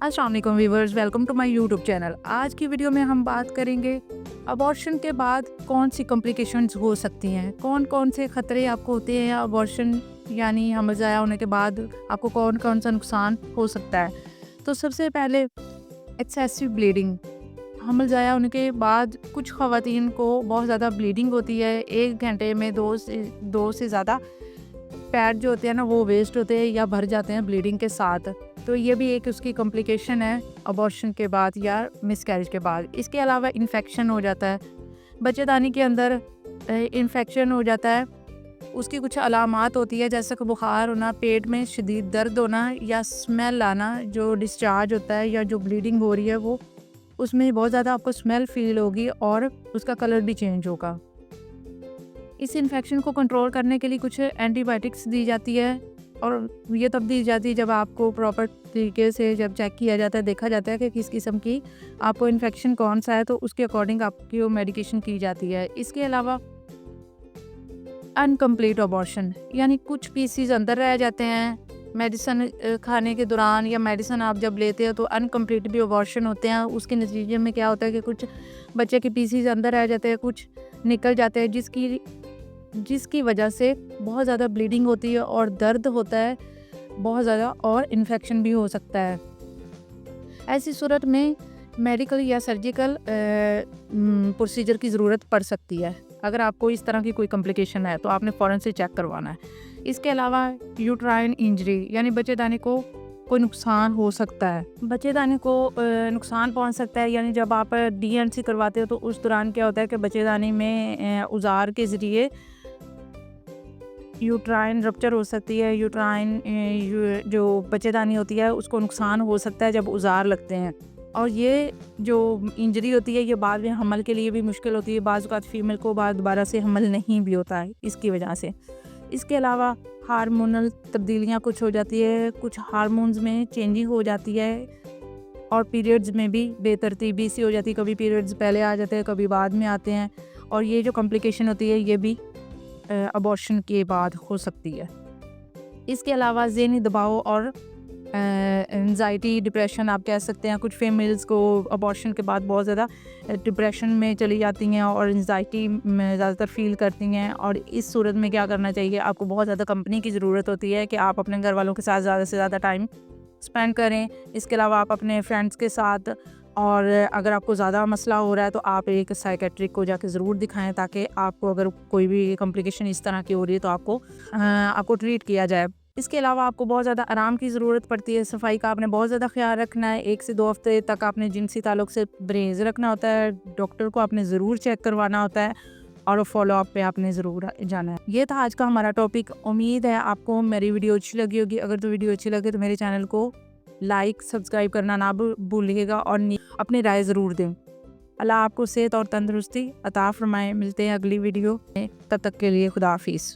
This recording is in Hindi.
अस्सलाम वालेकुम viewers, welcome to my YouTube channel. आज की वीडियो में हम बात करेंगे अबॉर्शन के बाद कौन सी कॉम्प्लिकेशंस हो सकती हैं, कौन कौन से ख़तरे आपको होते हैं अबॉर्शन यानी हमल ज़ाया होने के बाद आपको कौन कौन सा नुकसान हो सकता है। तो सबसे पहले एक्सेसिव ब्लीडिंग। हमल ज़ाया होने के बाद कुछ ख़वातीन को बहुत ज़्यादा ब्लीडिंग होती है। 1 घंटे में दो से ज़्यादा पैड जो होते हैं ना वो वेस्ट होते हैं या भर जाते हैं ब्लीडिंग के साथ। तो ये भी एक उसकी कॉम्प्लिकेशन है अबॉर्शन के बाद या मिसकैरेज के बाद। इसके अलावा इन्फेक्शन हो जाता है, बच्चेदानी के अंदर इन्फेक्शन हो जाता है। उसकी कुछ अलामात होती है जैसे कि बुखार होना, पेट में शदीद दर्द होना या स्मेल आना। जो डिस्चार्ज होता है या जो ब्लीडिंग हो रही है वो उसमें बहुत ज़्यादा आपको स्मेल फील होगी और उसका कलर भी चेंज होगा। इस इन्फेक्शन को कंट्रोल करने के लिए कुछ एंटीबायोटिक्स दी जाती है और ये तब दी जाती है जब आपको प्रॉपर तरीके से जब चेक किया जाता है, देखा जाता है कि किस किस्म की आपको इन्फेक्शन कौन सा है, तो उसके अकॉर्डिंग आपकी वो मेडिकेशन की जाती है। इसके अलावा अनकम्प्लीट अबॉर्शन यानी कुछ पीसीज अंदर रह जाते हैं मेडिसन खाने के दौरान या मेडिसन आप जब लेते हो तो अनकम्प्लीट भी अबॉर्शन होते हैं। उसके नतीजे में क्या होता है कि कुछ बच्चे के पीसीज अंदर रह जाते हैं, कुछ निकल जाते हैं जिसकी वजह से बहुत ज़्यादा ब्लीडिंग होती है और दर्द होता है बहुत ज़्यादा और इन्फेक्शन भी हो सकता है। ऐसी सूरत में मेडिकल या सर्जिकल प्रोसीजर की ज़रूरत पड़ सकती है। अगर आपको इस तरह की कोई कॉम्प्लिकेशन है तो आपने फ़ौरन से चेक करवाना है। इसके अलावा यूट्राइन इंजरी यानी बच्चेदानी को कोई नुकसान हो सकता है। बच्चेदानी को नुकसान पहुंच सकता है यानी जब आप डीएनसी करवाते हो तो उस दौरान क्या होता है कि बच्चेदानी में औज़ार के ज़रिए यूट्राइन रप्चर हो सकती है। यूट्राइन जो बच्चेदानी होती है उसको नुकसान हो सकता है जब औज़ार लगते हैं और ये जो इंजरी होती है ये बाद में हमल के लिए भी मुश्किल होती है। बाज़ औक़ात फ़ीमेल को बाद दोबारा से हमल नहीं भी होता है इसकी वजह से। इसके अलावा हार्मोनल तब्दीलियाँ कुछ हो जाती है, कुछ हार्मोन्स में चेंजिंग हो जाती है और पीरियड्स में भी बेतरतीबी सी हो जाती है। कभी पीरियड्स पहले आ जाते हैं, कभी बाद में आते हैं और ये जो कॉम्प्लिकेशन होती है ये भी अबॉर्शन के बाद हो सकती है। इसके अलावा ज़हनी दबाव और एंजाइटी, डिप्रेशन आप कह सकते हैं। कुछ फीमेल्स को अबॉर्शन के बाद बहुत ज़्यादा डिप्रेशन में चली जाती हैं और एंजाइटी में ज़्यादातर फ़ील करती हैं और इस सूरत में क्या करना चाहिए, आपको बहुत ज़्यादा कंपनी की ज़रूरत होती है कि आप अपने घर वालों के साथ ज़्यादा से ज़्यादा टाइम स्पेंड करें। इसके अलावा आप अपने फ्रेंड्स के साथ, और अगर आपको ज़्यादा मसला हो रहा है तो आप एक साइकेट्रिक को जाके ज़रूर दिखाएं ताकि आपको अगर कोई भी कॉम्प्लिकेशन इस तरह की हो रही है तो आपको ट्रीट किया जाए। इसके अलावा आपको बहुत ज़्यादा आराम की ज़रूरत पड़ती है। सफाई का आपने बहुत ज़्यादा ख्याल रखना है। 1 से 2 हफ्ते तक आपने जिनसी ताल्लुक़ से परहेज़ रखना होता है। डॉक्टर को आपने ज़रूर चेक करवाना होता है और फॉलो अप पे आपने ज़रूर जाना है। ये था आज का हमारा टॉपिक। उम्मीद है आपको मेरी वीडियो अच्छी लगी होगी। अगर तो वीडियो अच्छी लगे तो मेरे चैनल को लाइक, सब्सक्राइब करना ना भूलिएगा और अपनी राय ज़रूर दें। अल्लाह आपको सेहत और तंदुरुस्ती अता फरमाए। मिलते हैं अगली वीडियो में, तब तक के लिए खुदा हाफिज़।